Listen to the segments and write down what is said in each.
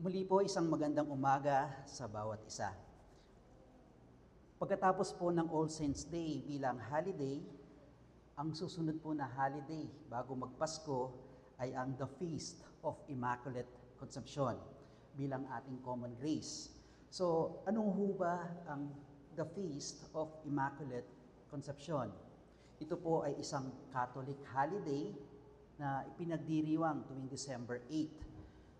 Muli po isang magandang umaga sa bawat isa. Pagkatapos po ng All Saints Day bilang holiday, ang susunod po na holiday bago magpasko ay ang The Feast of Immaculate Conception bilang ating common grace. So, anong ho ba ang The Feast of Immaculate Conception? Ito po ay isang Catholic holiday na ipinagdiriwang tuwing December 8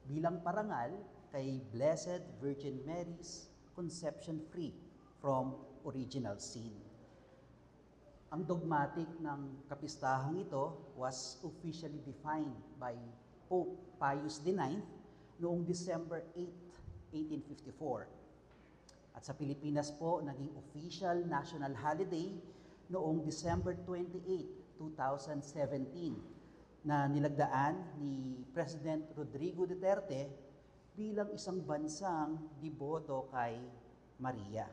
bilang parangal kay Blessed Virgin Mary's conception free from original sin. Ang dogmatic ng kapistahang ito was officially defined by Pope Pius IX noong December 8, 1854. At sa Pilipinas po, naging official national holiday noong December 28, 2017 na nilagdaan ni President Rodrigo Duterte bilang isang bansang deboto kay Maria.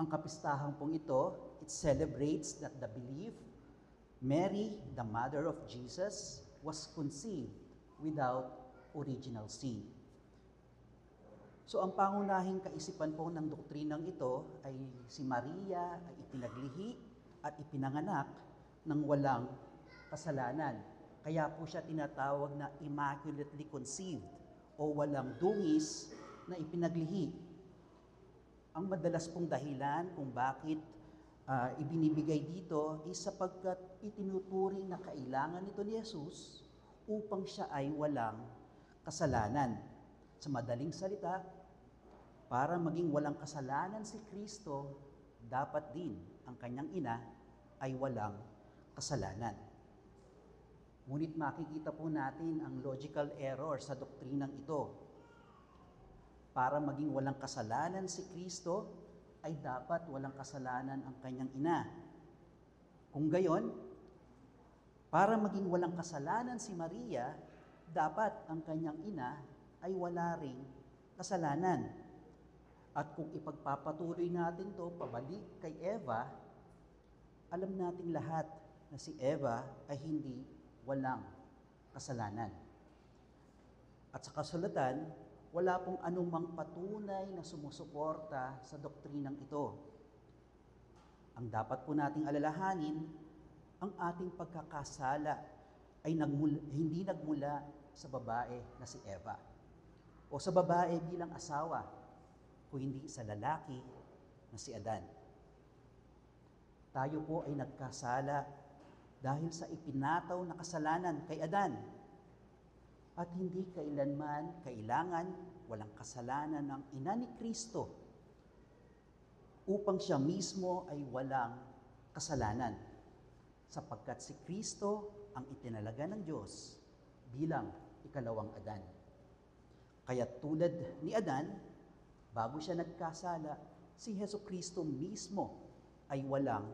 Ang kapistahan pong ito, it celebrates that the belief Mary, the mother of Jesus, was conceived without original sin. So ang pangunahing kaisipan po ng doktrinang ito ay si Maria ay ipinaglihi at ipinanganak ng walang kasalanan. Kaya po siya tinatawag na immaculately conceived o walang dungis na ipinaglihi. Ang madalas pong dahilan kung bakit ibinibigay dito ay sapagkat itinuturing na kailangan nito ni Jesus upang siya ay walang kasalanan. Sa madaling salita, para maging walang kasalanan si Kristo, dapat din ang kanyang ina ay walang kasalanan. Ngunit makikita po natin ang logical error sa doktrinang ito. Para maging walang kasalanan si Kristo, ay dapat walang kasalanan ang kanyang ina. Kung gayon, para maging walang kasalanan si Maria, dapat ang kanyang ina ay wala ring kasalanan. At kung ipagpapatuloy natin to pabalik kay Eva, alam nating lahat na si Eva ay hindi walang kasalanan. At sa kasulatan, wala pong anumang patunay na sumusuporta sa doktrinang ito. Ang dapat po nating alalahanin, ang ating pagkakasala ay hindi nagmula sa babae na si Eva o sa babae bilang asawa, kundi sa lalaki na si Adan. Tayo po ay nagkasala dahil sa ipinataw na kasalanan kay Adan. At hindi kailanman kailangan walang kasalanan ng ina ni Kristo upang siya mismo ay walang kasalanan. Sapagkat si Kristo ang itinalaga ng Diyos bilang ikalawang Adan. Kaya tulad ni Adan, bago siya nagkasala, si Jesucristo mismo ay walang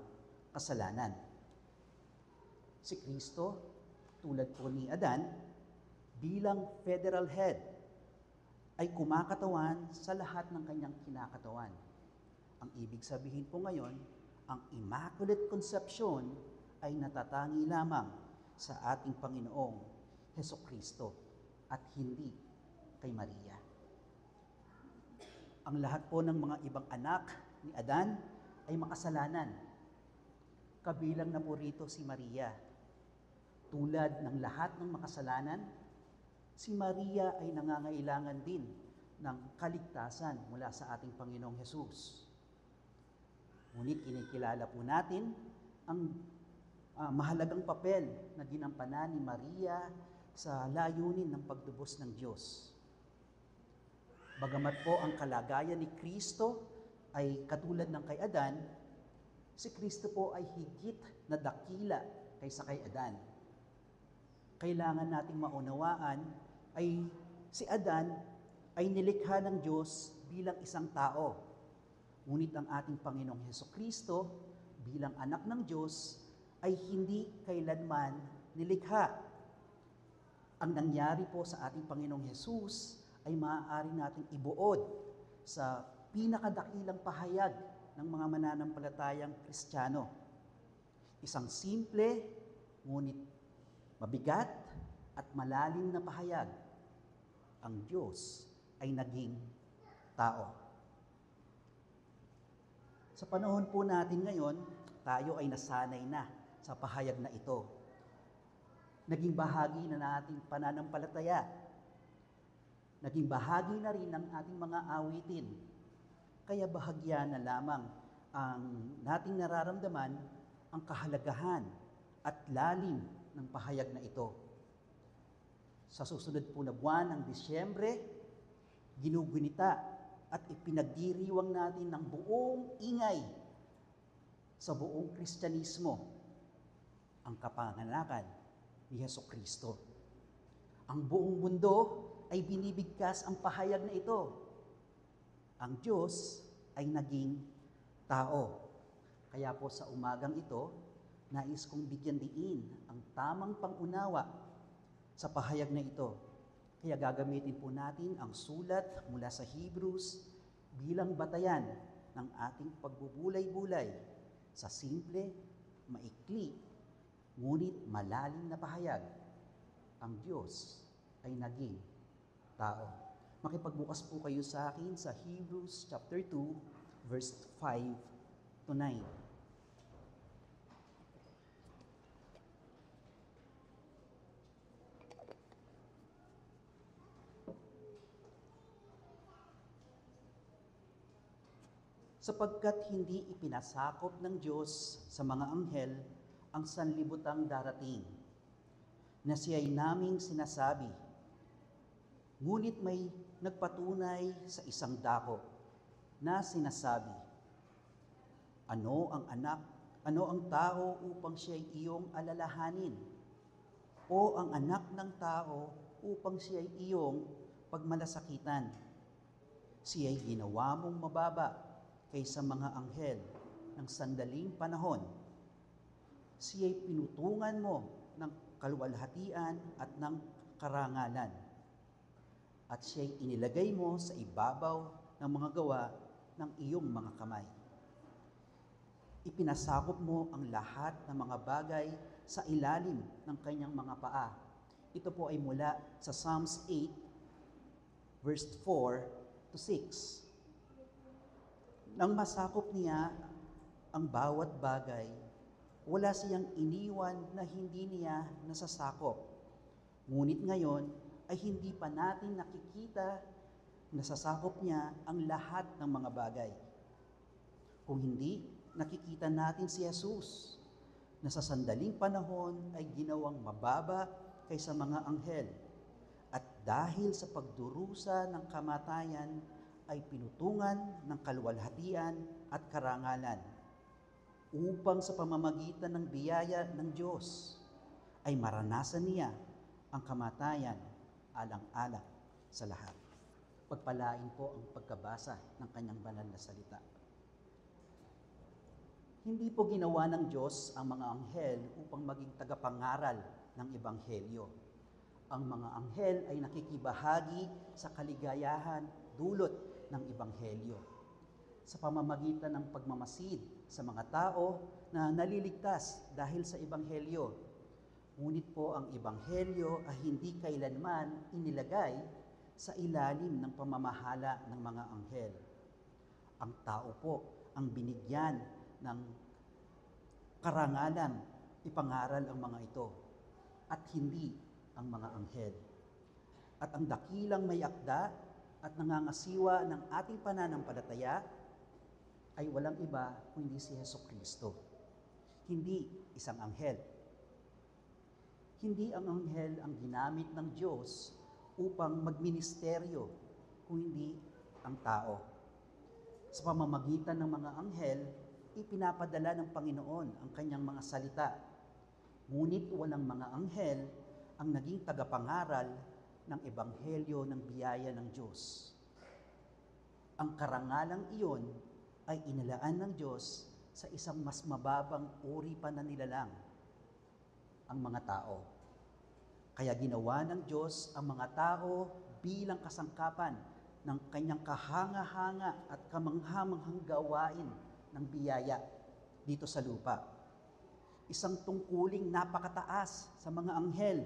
kasalanan. Si Kristo, tulad po ni Adan, bilang federal head, ay kumakatawan sa lahat ng kanyang kinakatawan. Ang ibig sabihin po ngayon, ang Immaculate Conception ay natatangi lamang sa ating Panginoong Jesucristo at hindi kay Maria. Ang lahat po ng mga ibang anak ni Adan ay makasalanan. Kabilang na po rito si Maria. Tulad ng lahat ng makasalanan, si Maria ay nangangailangan din ng kaligtasan mula sa ating Panginoong Hesus. Ngunit kinikilala po natin ang mahalagang papel na ginampanan ni Maria sa layunin ng pagdubos ng Diyos. Bagamat po ang kalagayan ni Kristo ay katulad ng kay Adan, si Kristo po ay higit na dakila kaysa kay Adan. Kailangan nating maunawaan ay si Adan ay nilikha ng Diyos bilang isang tao. Ngunit ang ating Panginoong Hesukristo bilang anak ng Diyos ay hindi kailanman nilikha. Ang nangyari po sa ating Panginoong Hesus ay maaari nating ibuod sa pinakadakilang pahayag ng mga mananampalatayang Kristiyano. Isang simple, ngunit mabigat at malalim na pahayag ang Diyos ay naging tao. Sa panahon po natin ngayon, tayo ay nasanay na sa pahayag na ito. Naging bahagi na nating pananampalataya. Naging bahagi na rin ng ating mga awitin. Kaya bahagya na lamang ang nating nararamdaman ang kahalagahan at lalim ng pahayag na ito. Sa susunod po na buwan ng Disyembre, ginugunita at ipinagdiriwang natin ng buong ingay sa buong Kristyanismo ang kapanganakan ni Hesukristo. Ang buong mundo ay binibigkas ang pahayag na ito. Ang Diyos ay naging tao. Kaya po sa umagang ito, nais kong bigyan diin ang tamang pangunawa sa pahayag na ito. Kaya gagamitin po natin ang sulat mula sa Hebrews bilang batayan ng ating pagbubulay-bulay sa simple, maikli, ngunit malalim na pahayag. Ang Diyos ay naging tao. Makipagbukas po kayo sa akin sa Hebrews chapter 2, verse 5 to 9. Sapagkat hindi ipinasakop ng Diyos sa mga anghel ang sanlibutang darating, na siya'y naming sinasabi, ngunit may nagpatunay sa isang dako na sinasabi, ano ang tao upang siya'y iyong alalahanin? O ang anak ng tao upang siya'y iyong pagmalasakitan? Siya'y ginawa mong mababa kaysa mga anghel ng sandaling panahon. Siya'y pinutungan mo ng kaluwalhatian at ng karangalan. At siya'y inilagay mo sa ibabaw ng mga gawa ng iyong mga kamay. Ipinasakop mo ang lahat ng mga bagay sa ilalim ng kanyang mga paa. Ito po ay mula sa Psalms 8, verse 4 to 6. Nang masakop niya ang bawat bagay, wala siyang iniwan na hindi niya nasasakop. Ngunit ngayon ay hindi pa natin nakikita nasasakop niya ang lahat ng mga bagay. Kung hindi, nakikita natin si Jesus na sa sandaling panahon ay ginawang mababa kaysa mga anghel. At dahil sa pagdurusa ng kamatayan, ay pinutungan ng kaluwalhatian at karangalan upang sa pamamagitan ng biyaya ng Diyos ay maranasan niya ang kamatayan alang-alang sa lahat. Pagpalain po ang pagkabasa ng kanyang banal na salita. Hindi po ginawa ng Diyos ang mga anghel upang maging tagapangaral ng Ebanghelyo. Ang mga anghel ay nakikibahagi sa kaligayahan dulot ng Ebanghelyo sa pamamagitan ng pagmamasid sa mga tao na naliligtas dahil sa Ebanghelyo. Ngunit po ang Ebanghelyo ay hindi kailanman inilagay sa ilalim ng pamamahala ng mga anghel. Ang tao po ang binigyan ng karangalan ipangaral ang mga ito at hindi ang mga anghel. At ang dakilang may akda at nangangasiwa ng ating pananampalataya ay walang iba kundi si Hesukristo. Hindi isang anghel. Hindi ang anghel ang ginamit ng Diyos upang magministeryo, kundi ang tao. Sa pamamagitan ng mga anghel, ipinapadala ng Panginoon ang kanyang mga salita. Ngunit walang mga anghel ang naging tagapangaral ng Ebanghelyo ng biyaya ng Diyos. Ang karangalang iyon ay inilaan ng Diyos sa isang mas mababang uri pa na nilalang, ang mga tao. Kaya ginawa ng Diyos ang mga tao bilang kasangkapan ng kanyang kahanga-hanga at kamangha-manghang gawain ng biyaya dito sa lupa. Isang tungkuling napakataas sa mga anghel,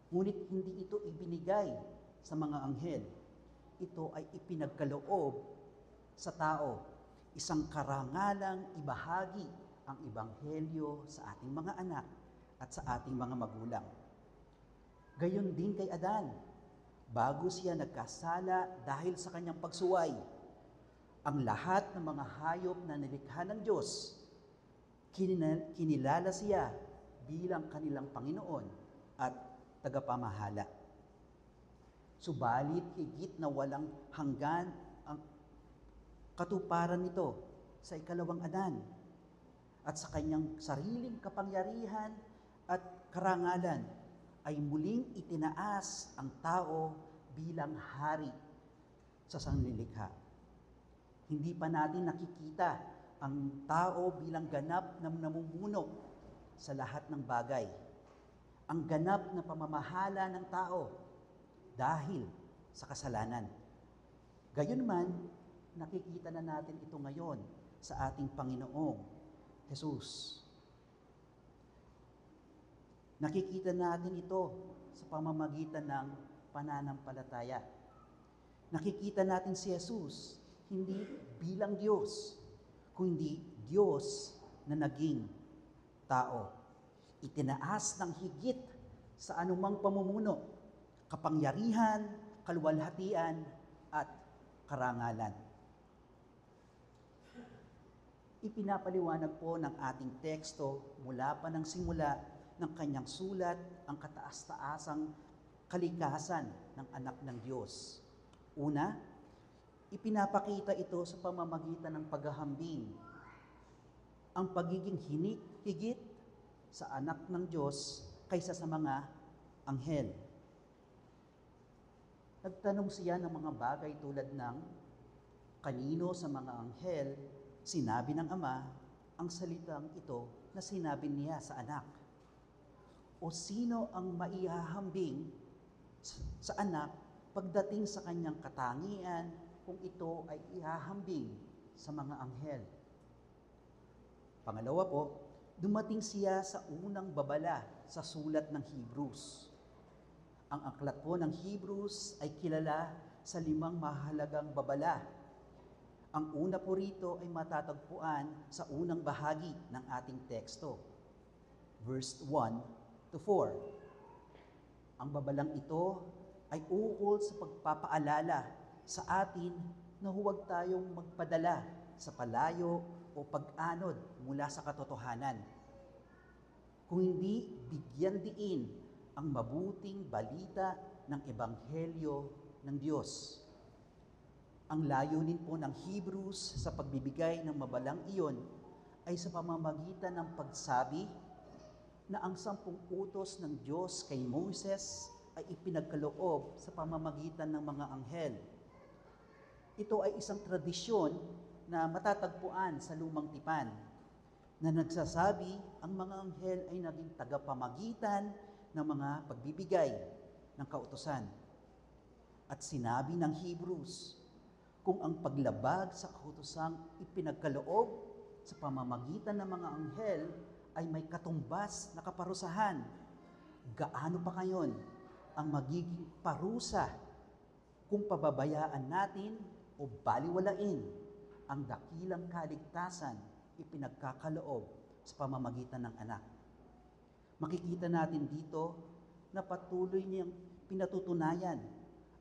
ngunit hindi ito ibinigay sa mga anghel. Ito ay ipinagkaloob sa tao, isang karangalang ibahagi ang ebanghelyo sa ating mga anak at sa ating mga magulang. Gayon din kay Adan, bago siya nagkasala dahil sa kanyang pagsuway, ang lahat ng mga hayop na nilikha ng Diyos, kinilala siya bilang kanilang Panginoon at tagapamahala. Subalit higit na walang hanggan ang katuparan nito sa ikalawang Adan at sa kanyang sariling kapangyarihan at karangalan ay muling itinaas ang tao bilang hari sa sanlilikha. Hindi pa natin nakikita ang tao bilang ganap na namumuno sa lahat ng bagay. Ang ganap na pamamahala ng tao dahil sa kasalanan. Gayunman, nakikita na natin ito ngayon sa ating Panginoong Jesus. Nakikita natin ito sa pamamagitan ng pananampalataya. Nakikita natin si Jesus hindi bilang Diyos, kundi Diyos na naging tao. Itinaas ng higit sa anumang pamumuno, kapangyarihan, kaluwalhatian, at karangalan. Ipinapaliwanag po ng ating teksto mula pa ng simula ng kanyang sulat ang kataas-taasang kalikasan ng anak ng Diyos. Una, ipinapakita ito sa pamamagitan ng paghahambing. Ang pagiging higit sa anak ng Diyos kaysa sa mga anghel. Nagtanong siya ng mga bagay tulad ng kanino sa mga anghel sinabi ng Ama ang salitang ito na sinabi niya sa anak. O sino ang maihahambing sa anak pagdating sa kanyang katangian kung ito ay ihahambing sa mga anghel. Pangalawa po, dumating siya sa unang babala sa sulat ng Hebrews. Ang aklat po ng Hebrews ay kilala sa 5 mahalagang babala. Ang una po rito ay matatagpuan sa unang bahagi ng ating teksto, verse 1 to 4. Ang babalang ito ay ukol sa pagpapaalala sa atin na huwag tayong magpadala sa palayo o pag-anod mula sa katotohanan. Kung hindi, bigyan diin ang mabuting balita ng Ebanghelyo ng Diyos. Ang layunin po ng Hebrews sa pagbibigay ng mabalang iyon ay sa pamamagitan ng pagsabi na ang 10 utos ng Diyos kay Moses ay ipinagkaloob sa pamamagitan ng mga anghel. Ito ay isang tradisyon na matatagpuan sa lumang tipan na nagsasabi ang mga anghel ay naging tagapamagitan ng mga pagbibigay ng kautusan. At sinabi ng Hebrews, kung ang paglabag sa kautosang ipinagkaloob sa pamamagitan ng mga anghel ay may katumbas na kaparusahan, gaano pa ngayon ang magiging parusa kung pababayaan natin o baliwalain ang dakilang kaligtasan ipinagkakaloob sa pamamagitan ng anak. Makikita natin dito na patuloy niyang pinatutunayan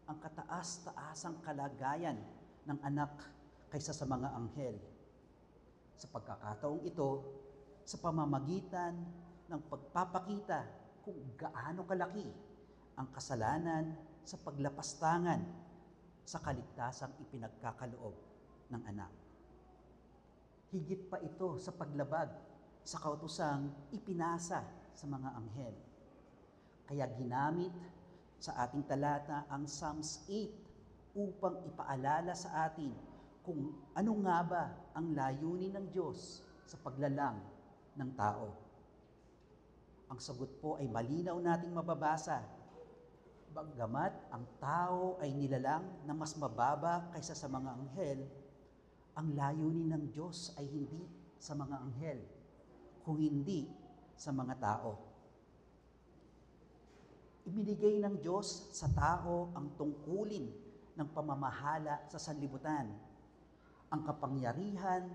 ang kataas-taasang kalagayan ng anak kaysa sa mga anghel. Sa pagkakataong ito, sa pamamagitan ng pagpapakita kung gaano kalaki ang kasalanan sa paglapastangan sa kaligtasang ipinagkakaloob ng anak. Higit pa ito sa paglabag sa kautosang ipinasa sa mga anghel. Kaya ginamit sa ating talata ang Psalms 8 upang ipaalala sa atin kung ano nga ba ang layunin ng Diyos sa paglalang ng tao. Ang sagot po ay malinaw nating mababasa. Bagamat ang tao ay nilalang na mas mababa kaysa sa mga anghel, ang layunin ng Diyos ay hindi sa mga anghel, kung hindi sa mga tao. Ibinigay ng Diyos sa tao ang tungkulin ng pamamahala sa sanlibutan. Ang kapangyarihan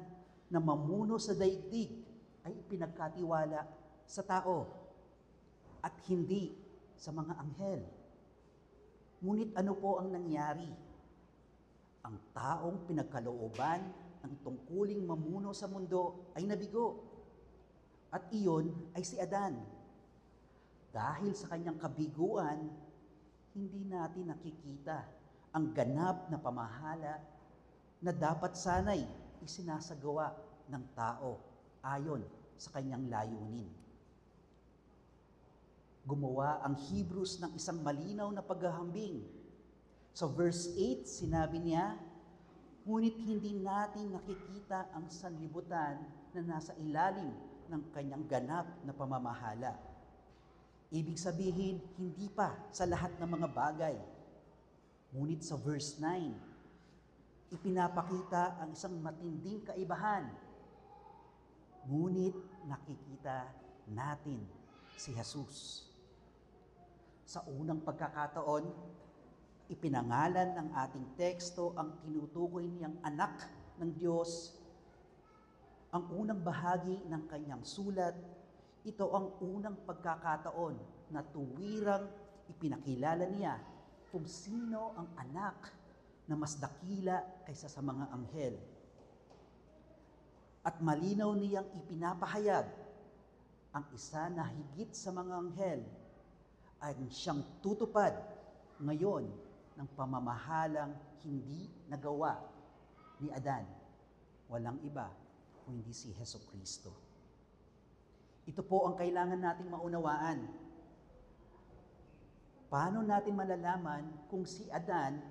na mamuno sa daigdig ay ipinagkatiwala sa tao at hindi sa mga anghel. Ngunit ano po ang nangyari? Ang taong pinagkalooban ng tungkuling mamuno sa mundo ay nabigo. At iyon ay si Adan. Dahil sa kanyang kabiguan, hindi natin nakikita ang ganap na pamahala na dapat sana'y isinasagawa ng tao ayon sa kanyang layunin. Gumawa ang Hebrews ng isang malinaw na paghahambing. Sa verse 8, sinabi niya, ngunit hindi natin nakikita ang sanlibutan na nasa ilalim ng kanyang ganap na pamamahala. Ibig sabihin, hindi pa sa lahat ng mga bagay. Ngunit sa verse 9, ipinapakita ang isang matinding kaibahan. Ngunit nakikita natin si Jesus. Sa unang pagkakataon, ipinangalan ng ating teksto ang tinutukoy niyang anak ng Diyos. Ang unang bahagi ng kanyang sulat, ito ang unang pagkakataon na tuwirang ipinakilala niya kung sino ang anak na mas dakila kaysa sa mga anghel. At malinaw niyang ipinapahayag ang isa na higit sa mga anghel ay siyang tutupad ngayon ng pamamahalang hindi nagawa ni Adan. Walang iba kundi si Hesukristo. Ito po ang kailangan nating maunawaan. Paano natin malalaman kung si Adan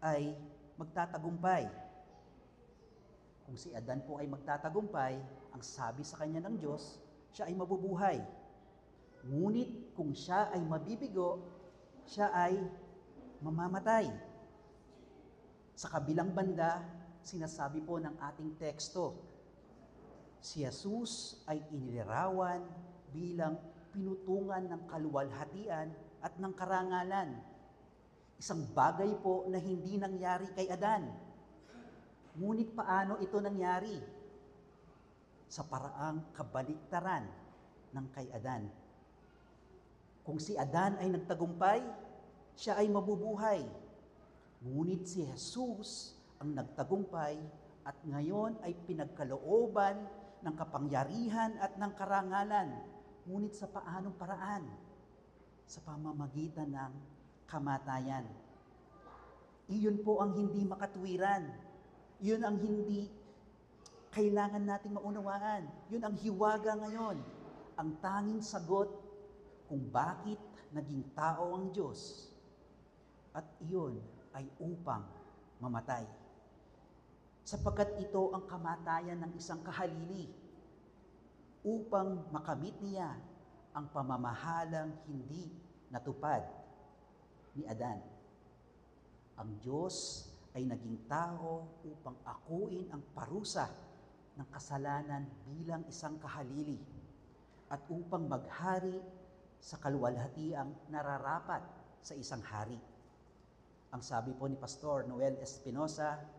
ay magtatagumpay? Kung si Adan po ay magtatagumpay, ang sabi sa kanya ng Diyos, siya ay mabubuhay. Ngunit kung siya ay mabibigo, siya ay mamamatay. Sa kabilang banda, sinasabi po ng ating teksto, si Jesus ay inilarawan bilang pinutungan ng kaluwalhatian at ng karangalan. Isang bagay po na hindi nangyari kay Adan. Ngunit paano ito nangyari? Sa paraang kabaliktaran ng kay Adan. Kung si Adan ay nagtagumpay, siya ay mabubuhay. Ngunit si Jesus ang nagtagumpay at ngayon ay pinagkalooban ng kapangyarihan at ng karangalan. Ngunit sa paanong paraan? Sa pamamagitan ng kamatayan. Iyon po ang hindi makatwiran. Iyon ang hindi kailangan nating maunawaan. Yun ang hiwaga ngayon. Ang tanging sagot kung bakit naging tao ang Diyos. At iyon ay upang mamatay. Sapagkat ito ang kamatayan ng isang kahalili upang makamit niya ang pamamahalang hindi natupad ni Adan. Ang Diyos ay naging tao upang akuin ang parusa ng kasalanan bilang isang kahalili at upang maghari sa kaluwalhatiang nararapat sa isang hari. Ang sabi po ni Pastor Noel Espinosa,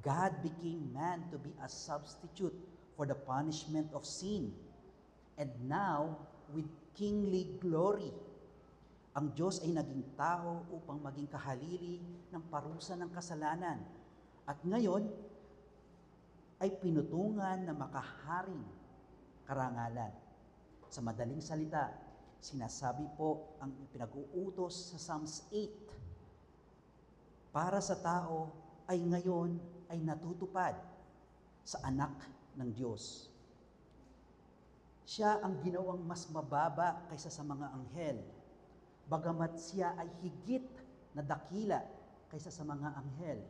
God became man to be a substitute for the punishment of sin. And now, with kingly glory, ang Diyos ay naging tao upang maging kahalili ng parusa ng kasalanan. At ngayon, ay pinutungan na makaharing karangalan. Sa madaling salita, sinasabi po ang pinag-uutos sa Psalms 8, para sa tao ay ngayon ay natutupad sa anak ng Diyos. Siya ang ginawang mas mababa kaysa sa mga anghel, bagamat siya ay higit na dakila kaysa sa mga anghel.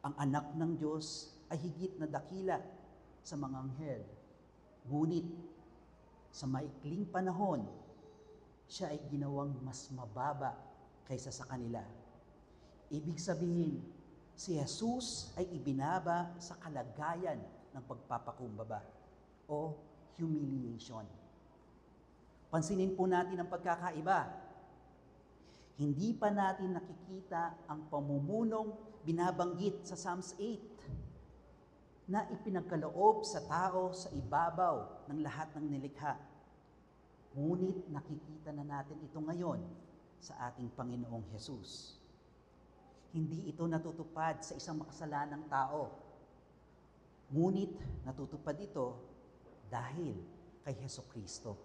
Ang anak ng Diyos ay higit na dakila sa mga anghel. Ngunit sa maikling panahon, siya ay ginawang mas mababa kaysa sa kanila. Ibig sabihin, si Jesus ay ibinaba sa kalagayan ng pagpapakumbaba o humiliation. Pansinin po natin ang pagkakaiba. Hindi pa natin nakikita ang pamumunong binabanggit sa Psalms 8 na ipinagkaloob sa tao sa ibabaw ng lahat ng nilikha. Ngunit nakikita na natin ito ngayon sa ating Panginoong Hesus. Hindi ito natutupad sa isang makasalanang tao. Ngunit natutupad ito dahil kay Hesukristo.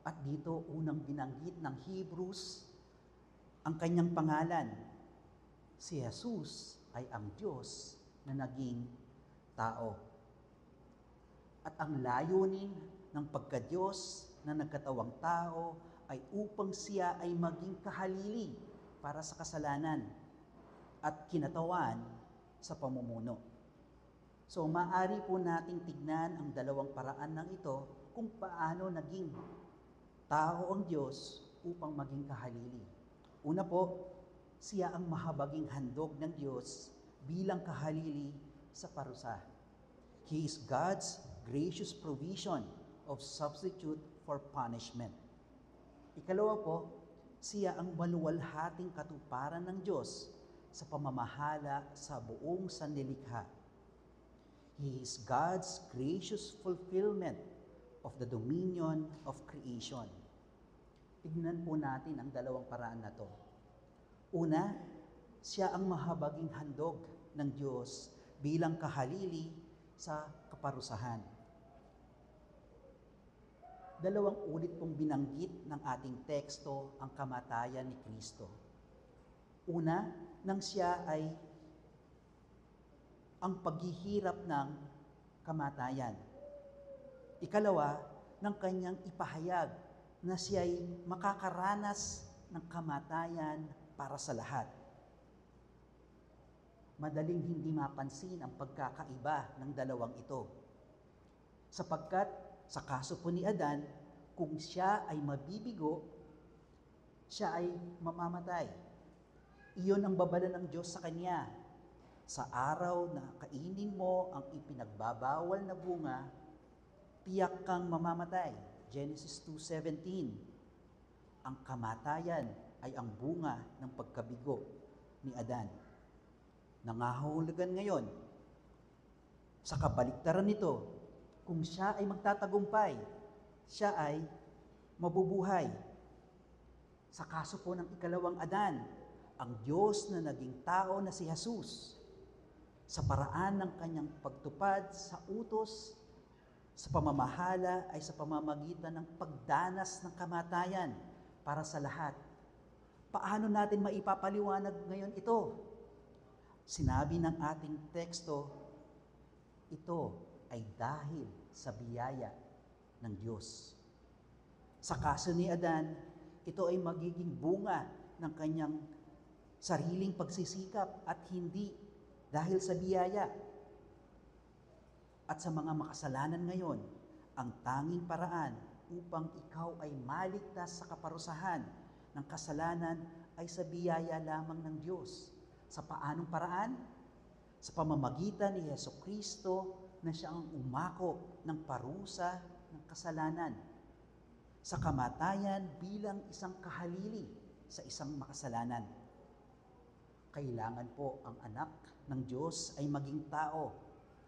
At dito unang binanggit ng Hebrews ang kanyang pangalan. Si Jesus ay ang Diyos na naging tao. At ang layunin ng pagka-Diyos na nagkatawang tao ay upang siya ay maging kahalili para sa kasalanan at kinatawan sa pamumuno. So maaari po nating tignan ang dalawang paraan ng ito kung paano naging tao ang Diyos upang maging kahalili. Una po, siya ang mahabaging handog ng Diyos bilang kahalili sa parusa. He is God's gracious provision of substitute for punishment. Ikalawa po, siya ang maluwalhating katuparan ng Diyos sa pamamahala sa buong sanlilikha. He is God's gracious fulfillment of the dominion of creation. Tignan po natin ang dalawang paraan na to. Una, siya ang mahabaging handog ng Diyos bilang kahalili sa kaparusahan. Dalawang ulit pong binanggit ng ating teksto ang kamatayan ni Kristo. Una, nang siya ay ang paghihirap ng kamatayan. Ikalawa, ng kanyang ipahayag na siya'y makakaranas ng kamatayan para sa lahat. Madaling hindi mapansin ang pagkakaiba ng dalawang ito. Sapagkat sa kaso po ni Adan, kung siya ay mabibigo, siya ay mamamatay. Iyon ang babala ng Diyos sa kanya. Sa araw na kainin mo ang ipinagbabawal na bunga, tiyak kang mamamatay. Genesis 2:17. Ang kamatayan ay ang bunga ng pagkabigo ni Adan. Nangahulugan ngayon, sa kabaliktaran nito, kung siya ay magtatagumpay, siya ay mabubuhay. Sa kaso po ng ikalawang Adan, ang Diyos na naging tao na si Jesus, sa paraan ng kanyang pagtupad sa utos, sa pamamahala ay sa pamamagitan ng pagdanas ng kamatayan para sa lahat. Paano natin maipapaliwanag ngayon ito? Sinabi ng ating teksto, ito ay dahil sa biyaya ng Diyos. Sa kaso ni Adan, ito ay magiging bunga ng kanyang sariling pagsisikap at hindi dahil sa biyaya. At sa mga makasalanan ngayon, ang tanging paraan upang ikaw ay maligtas sa kaparusahan ng kasalanan ay sa biyaya lamang ng Diyos. Sa paanong paraan? Sa pamamagitan ni Hesukristo na siya ang umako ng parusa ng kasalanan. Sa kamatayan bilang isang kahalili sa isang makasalanan. Kailangan po ang anak ng Diyos ay maging tao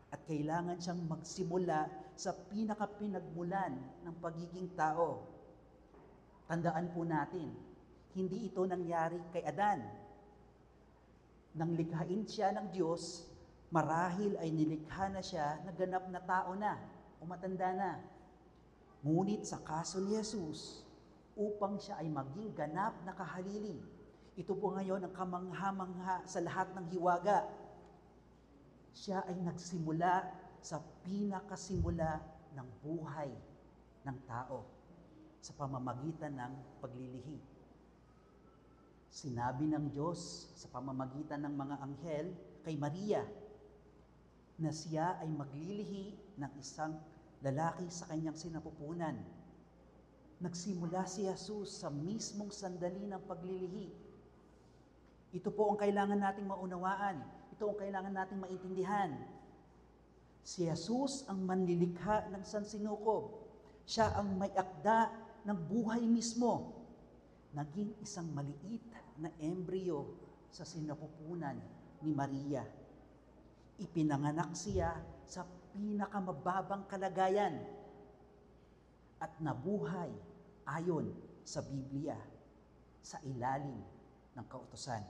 at kailangan siyang magsimula sa pinakapinagmulan ng pagiging tao. Tandaan po natin, hindi ito nangyari kay Adan. Nang likhain siya ng Diyos, marahil ay nilikha na siya na ganap na tao na o matanda na. Ngunit sa kaso ni Jesus, upang siya ay maging ganap na kahalili, ito po ngayon ang kamangha-mangha sa lahat ng hiwaga. Siya ay nagsimula sa pinakasimula ng buhay ng tao sa pamamagitan ng paglilihi. Sinabi ng Diyos sa pamamagitan ng mga anghel kay Maria na siya ay maglilihi ng isang lalaki sa kanyang sinapupunan. Nagsimula si Jesus sa mismong sandali ng paglilihi. Ito po ang kailangan nating maunawaan. Ito ang kailangan nating maintindihan. Si Jesus ang manlilikha ng sansinukob. Siya ang may akda ng buhay mismo. naging isang maliit na embryo sa sinapupunan ni Maria. Ipinanganak siya sa pinakamababang kalagayan at nabuhay ayon sa Biblia sa ilalim ng kautusan.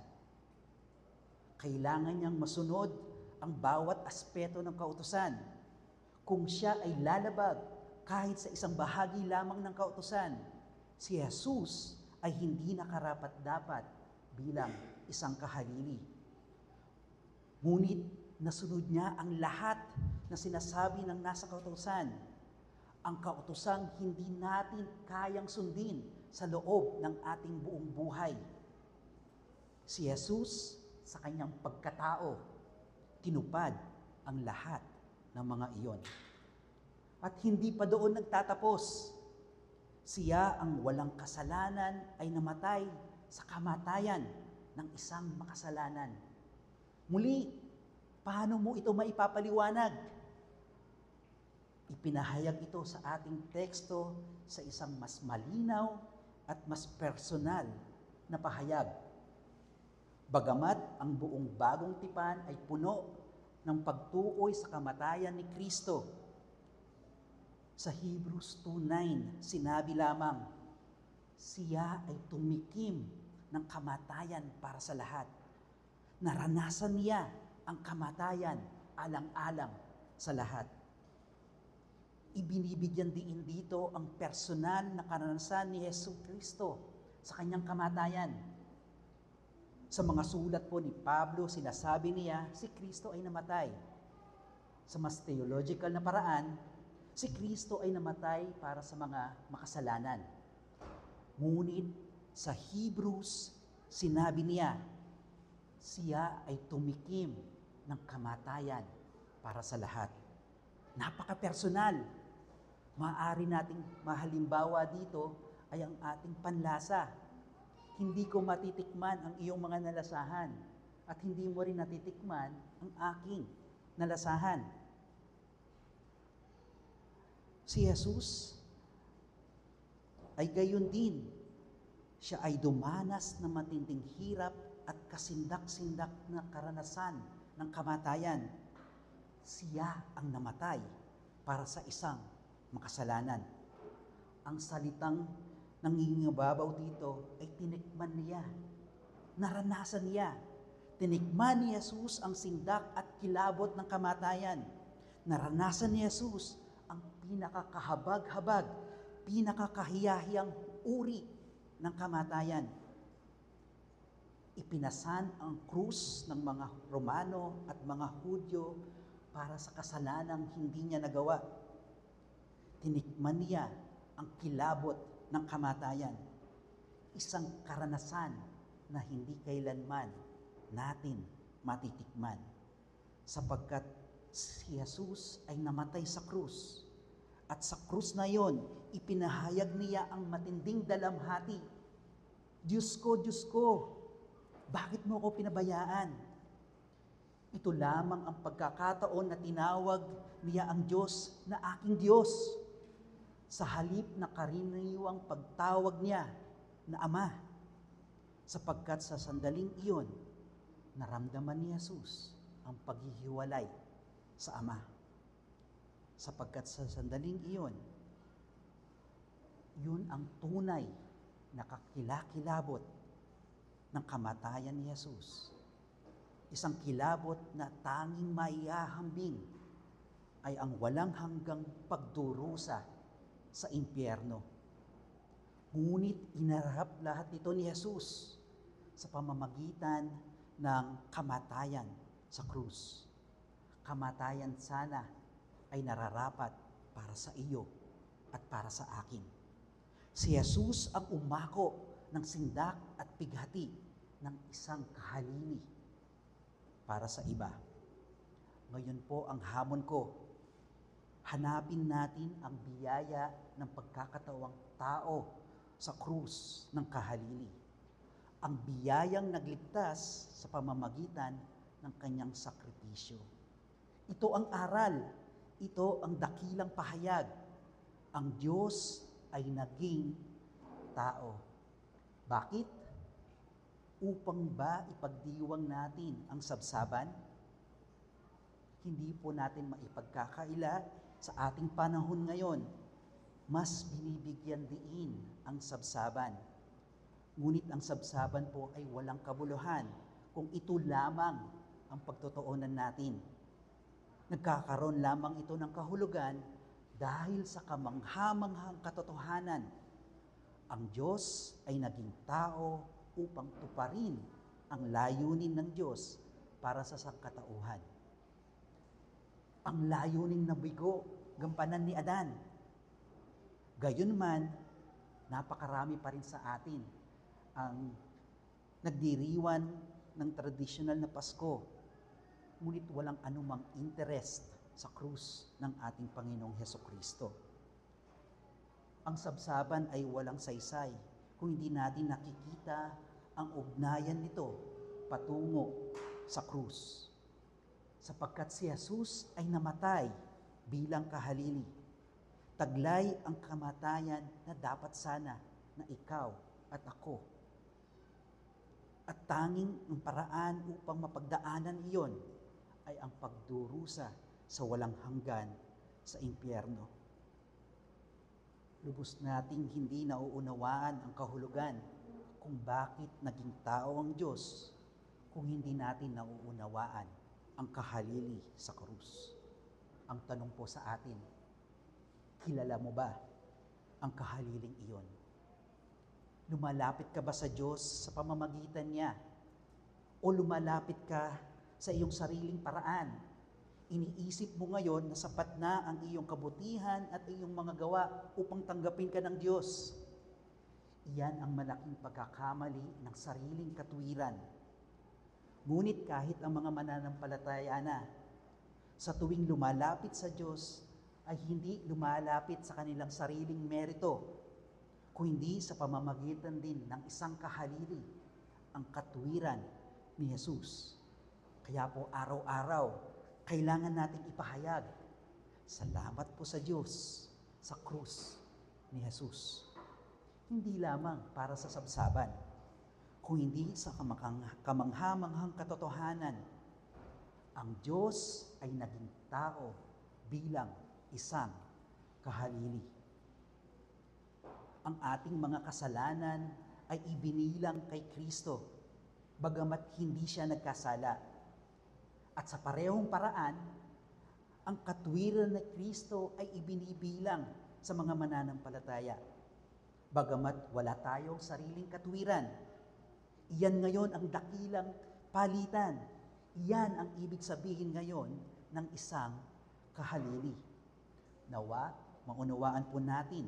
Kailangan niyang masunod ang bawat aspeto ng kautusan. Kung siya ay lalabag kahit sa isang bahagi lamang ng kautusan, si Jesus ay hindi nakarapat-dapat bilang isang kahalili. Ngunit nasunod niya ang lahat na sinasabi ng nasa kautusan. Ang kautusang hindi natin kayang sundin sa loob ng ating buong buhay. Si Jesus, sa kanyang pagkatao, tinupad ang lahat ng mga iyon. At hindi pa doon nagtatapos. Siya ang walang kasalanan ay namatay sa kamatayan ng isang makasalanan. Muli, paano mo ito maipapaliwanag? Ipinahayag ito sa ating teksto sa isang mas malinaw at mas personal na pahayag. Bagamat ang buong bagong tipan ay puno ng pagtukoy sa kamatayan ni Kristo, sa Hebrews 2:9 sinabi lamang, siya ay tumikim ng kamatayan para sa lahat. Naranasan niya ang kamatayan alang-alang sa lahat. Ibinibigyan din dito ang personal na karanasan ni Hesus Kristo sa kanyang kamatayan. Sa mga sulat po ni Pablo, sinasabi niya, si Kristo ay namatay. Sa mas theological na paraan, si Kristo ay namatay para sa mga makasalanan. Ngunit sa Hebrews, sinabi niya, siya ay tumikim ng kamatayan para sa lahat. Napaka-personal. Maaari nating mahalimbawa dito ay ang ating panlasa. Hindi ko matitikman ang iyong mga nalasahan at hindi mo rin natitikman ang aking nalasahan. Si Jesus ay gayon din. Siya ay dumanas ng matinding hirap at kasindak-sindak na karanasan ng kamatayan. Siya ang namatay para sa isang makasalanan. Ang salitang nangingibabaw dito ay tinikman niya. Naranasan niya. Tinikman ni Jesus ang sindak at kilabot ng kamatayan. Naranasan ni Jesus ang pinakakahabag-habag, pinakakahiyahiyang uri ng kamatayan. Ipinasan ang krus ng mga Romano at mga Hudyo para sa kasalanang hindi niya nagawa. Tinikman niya ang kilabot ng kamatayan. Isang karanasan na hindi kailanman natin matitikman. Sapagkat si Jesus ay namatay sa krus. At sa krus na yon, ipinahayag niya ang matinding dalamhati. Diyos ko, bakit mo ako pinabayaan? Ito lamang ang pagkakataon na tinawag niya ang Diyos na aking Diyos. Sa halip na karaniwang pagtawag niya na Ama. Sapagkat sa sandaling iyon, naramdaman ni Jesus ang paghihiwalay sa Ama. Sapagkat sa sandaling iyon, yun ang tunay na kakilakilabot ng kamatayan ni Jesus. Isang kilabot na tanging maihahambing ay ang walang hanggang pagdurusa sa impyerno. Ngunit inarap lahat ito ni Jesus sa pamamagitan ng kamatayan sa krus. Kamatayan sana ay nararapat para sa iyo at para sa akin. Si Jesus ang umako ng sindak at pighati ng isang kahalili para sa iba. Ngayon po ang hamon ko, hanapin natin ang biyaya ng pagkakatawang tao sa krus ng kahalili. Ang biyayang nagligtas sa pamamagitan ng kanyang sakripisyo. Ito ang aral, ito ang dakilang pahayag. Ang Diyos ay naging tao. Bakit? Upang ba ipagdiwang natin ang sabsaban? Hindi po natin maipagkakaila sa ating panahon ngayon. Mas binibigyan diin ang sabsaban. Ngunit ang sabsaban po ay walang kabuluhan kung ito lamang ang pagtotoonan natin. Nagkakaroon lamang ito ng kahulugan dahil sa kamanghamanghang katotohanan. Ang Diyos ay naging tao upang tuparin ang layunin ng Diyos para sa sangkatauhan. Ang layuning nabigo, gampanan ni Adan. Gayunman, napakarami pa rin sa atin ang nagdiriwan ng tradisyonal na Pasko, ngunit walang anumang interest sa krus ng ating Panginoong Hesukristo. Ang sabsaban ay walang saysay kung hindi natin nakikita ang ugnayan nito patungo sa krus. Sapagkat si Jesus ay namatay bilang kahalili. Taglay ang kamatayan na dapat sana na ikaw at ako. At tanging ang paraan upang mapagdaanan iyon ay ang pagdurusa sa walang hanggan sa impyerno. Lubos nating hindi nauunawaan ang kahulugan kung bakit naging tao ang Diyos kung hindi natin nauunawaan ang kahalili sa krus. Ang tanong po sa atin, kilala mo ba ang kahaliling iyon? Lumalapit ka ba sa Diyos sa pamamagitan niya? O lumalapit ka sa iyong sariling paraan? Iniisip mo ngayon na sapat na ang iyong kabutihan at iyong mga gawa upang tanggapin ka ng Diyos. Iyan ang malaking pagkakamali ng sariling katuwiran. Ngunit kahit ang mga mananampalataya na, sa tuwing lumalapit sa Diyos, ay hindi lumalapit sa kanilang sariling merito, kundi sa pamamagitan din ng isang kahalili, ang katuwiran ni Jesus. Kaya po araw-araw, kailangan nating ipahayag, salamat po sa Diyos, sa krus ni Jesus. Hindi lamang para sa sabsaban, kung hindi sa kamanghamanghang katotohanan, ang Diyos ay naging tao bilang isang kahalili. Ang ating mga kasalanan ay ibinilang kay Kristo, bagamat hindi siya nagkasala. At sa parehong paraan, ang katwiran ni Kristo ay ibinibilang sa mga mananampalataya, bagamat wala tayong sariling katwiran. Iyan ngayon ang dakilang palitan. Iyan ang ibig sabihin ngayon ng isang kahalili. Nawa, maunawaan po natin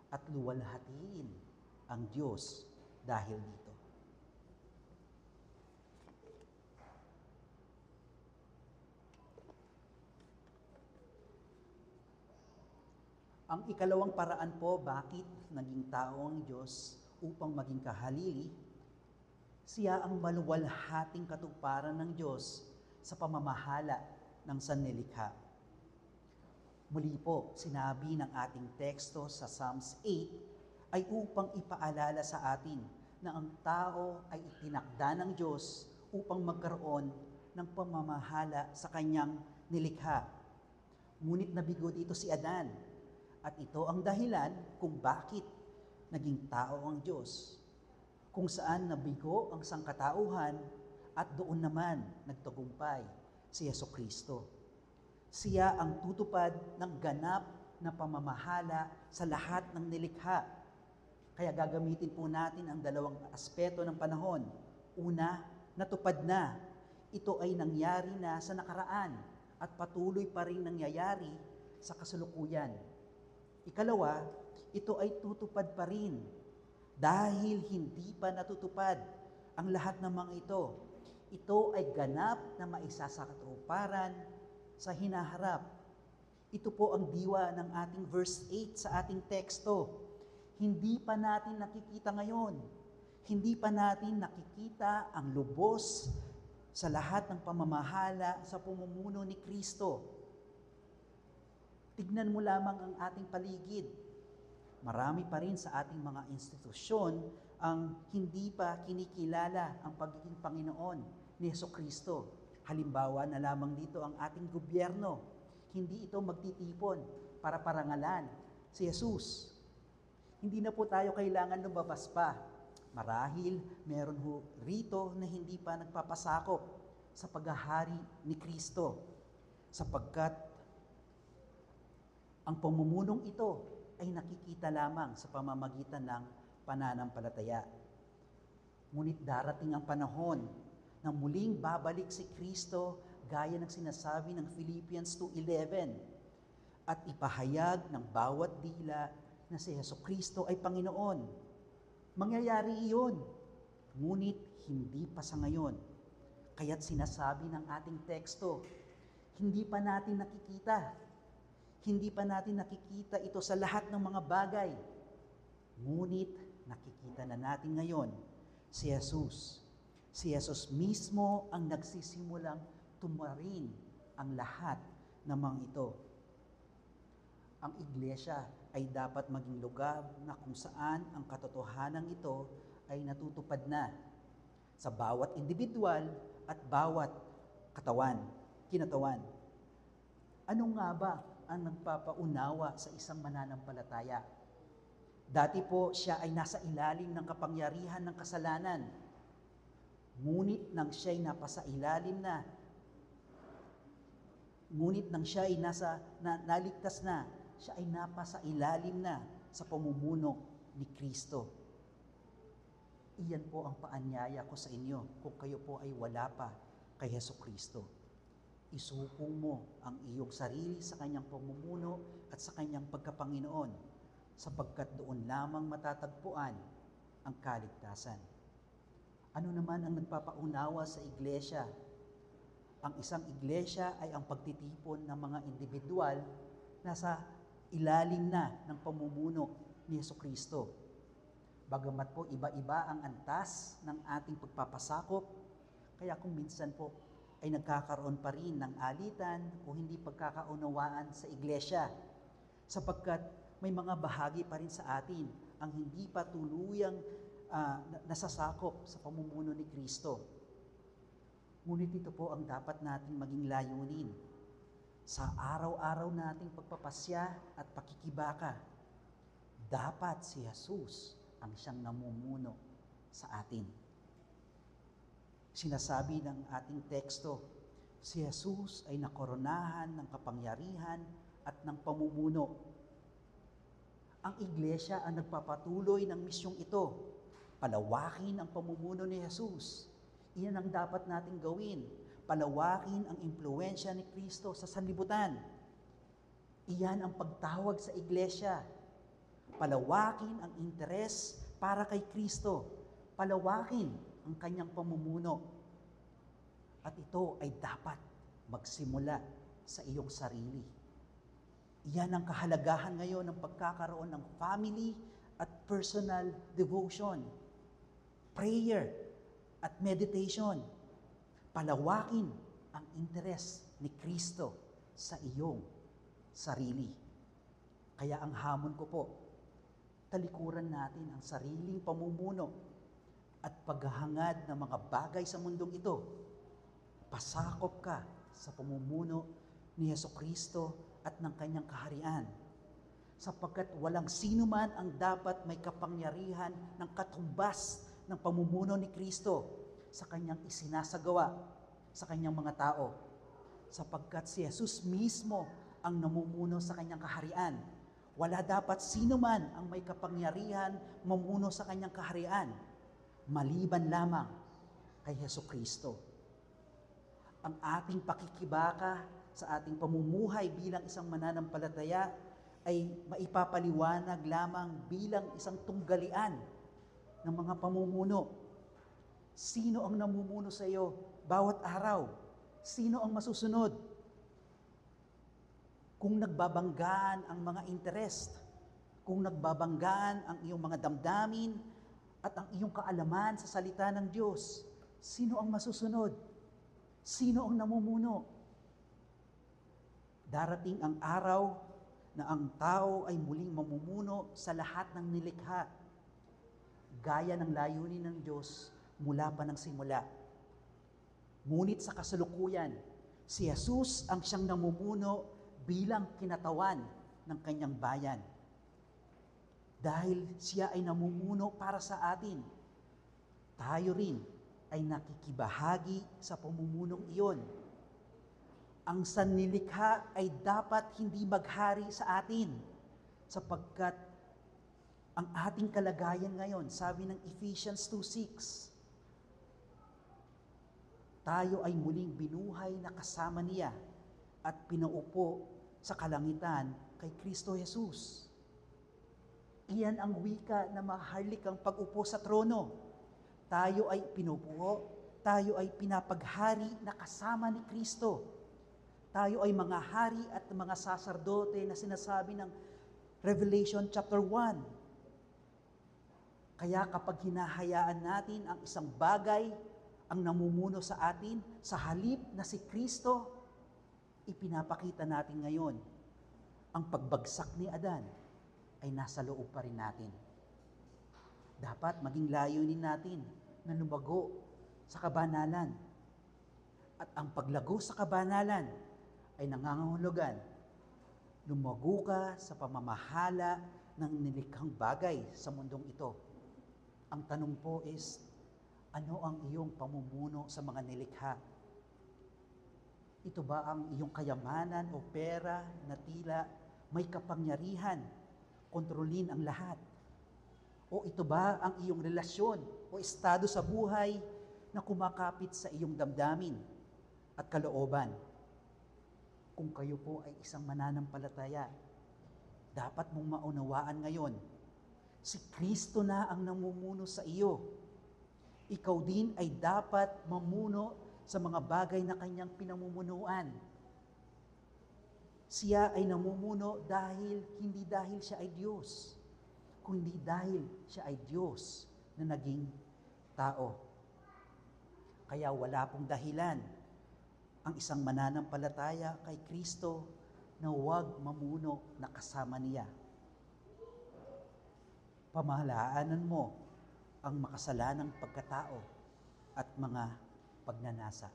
at luwalhatiin ang Diyos dahil dito. Ang ikalawang paraan po bakit naging tao ang Diyos upang maging kahalili, siya ang maluwalhating katuparan ng Diyos sa pamamahala ng sanlilikha. Muli po, sinabi ng ating teksto sa Psalms 8 ay upang ipaalala sa atin na ang tao ay itinakda ng Diyos upang magkaroon ng pamamahala sa kanyang nilikha. Ngunit nabigo dito si Adan, at ito ang dahilan kung bakit naging tao ang Diyos, kung saan nabigo ang sangkatauhan at doon naman nagtagumpay si Hesukristo. Siya ang tutupad ng ganap na pamamahala sa lahat ng nilikha. Kaya gagamitin po natin ang dalawang aspeto ng panahon. Una, natupad na. Ito ay nangyari na sa nakaraan at patuloy pa rin nangyayari sa kasalukuyan. Ikalawa, ito ay tutupad pa rin dahil hindi pa natutupad ang lahat ng mga ito. Ito ay ganap na maisasakatuparan sa hinaharap. Ito po ang diwa ng ating verse 8 sa ating teksto. Hindi pa natin nakikita ngayon. Hindi pa natin nakikita ang lubos sa lahat ng pamamahala sa pamumuno ni Kristo. Tignan mo lamang ang ating paligid. Marami pa rin sa ating mga institusyon ang hindi pa kinikilala ang pagiging Panginoon ni Jesucristo. Halimbawa na lamang dito ang ating gobyerno. Hindi ito magtitipon para parangalan si Jesus. Hindi na po tayo kailangan lumabas pa. Marahil meron ho rito na hindi pa nagpapasakop sa paghahari ni Kristo, sapagkat ang pamumunog ito ay nakikita lamang sa pamamagitan ng pananampalataya. Ngunit darating ang panahon na muling babalik si Kristo gaya ng sinasabi ng Philippians 2:11 at ipahayag ng bawat dila na si Jesucristo ay Panginoon. Mangyayari iyon, ngunit hindi pa sa ngayon. Kaya't sinasabi ng ating teksto, hindi pa natin nakikita. Hindi pa natin nakikita ito sa lahat ng mga bagay. Ngunit nakikita na natin ngayon si Jesus. Si Jesus mismo ang nagsisimulang tumarin ang lahat ng mga ito. Ang iglesia ay dapat maging lugar na kung saan ang katotohanan ito ay natutupad na sa bawat individual at bawat kinatawan. Ano nga ba ang nagpapaunawa sa isang mananampalataya? Dati po siya ay nasa ilalim ng kapangyarihan ng kasalanan. Ngunit nang siya ay naligtas na, siya ay napasa ilalim na sa pamumuno ni Kristo. Iyan po ang paanyaya ko sa inyo kung kayo po ay wala pa kay Jesucristo. Isupong mo ang iyong sarili sa kanyang pamumuno at sa kanyang pagkapanginoon, sapagkat doon lamang matatagpuan ang kaligtasan. Ano naman ang nagpapaunawa sa iglesia? Ang isang iglesia ay ang pagtitipon ng mga individual na sa ilalim na ng pamumuno ni Jesucristo. Bagamat po iba-iba ang antas ng ating pagpapasakop, kaya kung minsan po ay nagkakaroon pa rin ng alitan o hindi pagkakaunawaan sa iglesia, sapagkat may mga bahagi pa rin sa atin ang hindi pa tuluyang nasasakop sa pamumuno ni Kristo. Ngunit ito po ang dapat nating maging layunin sa araw-araw nating pagpapasya at pakikibaka. Dapat si Jesus ang siyang namumuno sa atin. Sinasabi ng ating teksto, si Jesus ay nakoronahan ng kapangyarihan at ng pamumuno. Ang iglesia ang nagpapatuloy ng misyong ito, palawakin ang pamumuno ni Jesus. Iyan ang dapat nating gawin, palawakin ang impluwensya ni Kristo sa sanlibutan. Iyan ang pagtawag sa iglesia, palawakin ang interes para kay Kristo, palawakin ang kanyang pamumuno. At ito ay dapat magsimula sa iyong sarili. Iyan ang kahalagahan ngayon ng pagkakaroon ng family at personal devotion, prayer at meditation. Palawakin ang interes ni Kristo sa iyong sarili. Kaya ang hamon ko po, talikuran natin ang sariling pamumuno at paghahangad ng mga bagay sa mundong ito. Pasakop ka sa pamumuno ni Jesucristo at ng kanyang kaharian, sapagkat walang sino man ang dapat may kapangyarihan ng katumbas ng pamumuno ni Kristo sa kanyang isinasagawa sa kanyang mga tao, sapagkat si Jesus mismo ang namumuno sa kanyang kaharian. Wala dapat sino man ang may kapangyarihan mamuno sa kanyang kaharian, maliban lamang kay Jesucristo. Ang ating pakikibaka sa ating pamumuhay bilang isang mananampalataya ay maipapaliwanag lamang bilang isang tunggalian ng mga pamumuno. Sino ang namumuno sa iyo bawat araw? Sino ang masusunod? Kung nagbabanggaan ang mga interest, kung nagbabanggaan ang iyong mga damdamin at ang iyong kaalaman sa salita ng Diyos, sino ang masusunod? Sino ang namumuno? Darating ang araw na ang tao ay muling mamumuno sa lahat ng nilikha. gaya ng layunin ng Diyos mula pa ng simula. Ngunit sa kasalukuyan, si Jesus ang siyang namumuno bilang kinatawan ng kanyang bayan. Dahil siya ay namumuno para sa atin, tayo rin ay nakikibahagi sa pamumunog iyon. Ang sanlilikha ay dapat hindi maghari sa atin sapagkat ang ating kalagayan ngayon, sabi ng Ephesians 2:6, tayo ay muling binuhay na kasama niya at pinaupo sa kalangitan kay Kristo Jesus. Iyan ang wika na maharlikang pag-upo sa trono. Tayo ay pinupuo, tayo ay pinapaghari na kasama ni Kristo. Tayo ay mga hari at mga saserdote na sinasabi ng Revelation chapter 1. Kaya kapag hinahayaan natin ang isang bagay ang namumuno sa atin, sa halip na si Kristo, ipinapakita natin ngayon, ang pagbagsak ni Adan ay nasa loob pa rin natin. Dapat maging layunin natin na lumago sa kabanalan. At ang paglago sa kabanalan ay nangangahulugan, lumago ka sa pamamahala ng nilikhang bagay sa mundong ito. Ang tanong po is, ano ang iyong pamumuno sa mga nilikha? Ito ba ang iyong kayamanan o pera na tila may kapangyarihan, kontrolin ang lahat? O ito ba ang iyong relasyon o estado sa buhay na kumakapit sa iyong damdamin at kalooban? Kung kayo po ay isang mananampalataya, dapat mong maunawaan ngayon, si Kristo na ang namumuno sa iyo. Ikaw din ay dapat mamuno sa mga bagay na kanyang pinamumunuan. Siya ay namumuno hindi dahil siya ay Diyos, kundi dahil siya ay Diyos na naging tao. Kaya wala pong dahilan ang isang mananampalataya kay Kristo na huwag mamuno na kasama niya. Pamahalaanan mo ang makasalanang pagkatao at mga pagnanasa.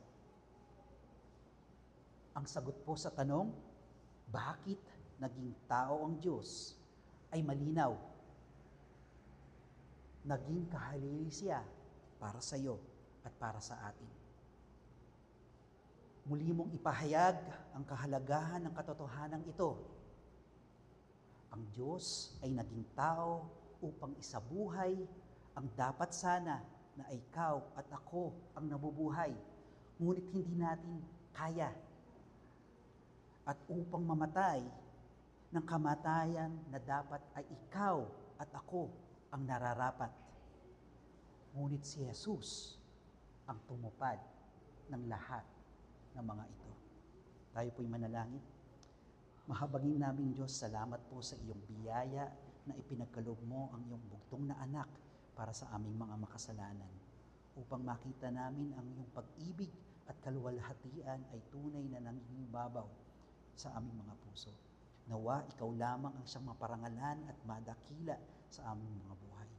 Ang sagot po sa tanong, bakit naging tao ang Diyos, ay malinaw. Naging kahalili siya para sa iyo at para sa atin. Muli mong ipahayag ang kahalagahan ng katotohanan ito. Ang Diyos ay naging tao upang isabuhay ang dapat sana na ikaw at ako ang nabubuhay, ngunit hindi natin kaya. At upang mamatay ng kamatayan na dapat ay ikaw at ako ang nararapat. Ngunit si Jesus ang tumupad ng lahat ng mga ito. Tayo po'y manalangin. Mahabagin naming Diyos, salamat po sa iyong biyaya na ipinagkaloob mo ang iyong bugtong na anak para sa aming mga makasalanan, upang makita namin ang iyong pag-ibig at kaluwalhatian ay tunay na nangingibabaw sa aming mga puso. Nawa, ikaw lamang ang siyang maparangalan at madakila sa aming mga buhay.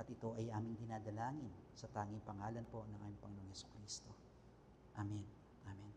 At ito ay aming dinadalangin sa tanging pangalan po ng aming Panginoong Jesucristo. Amen. Amen.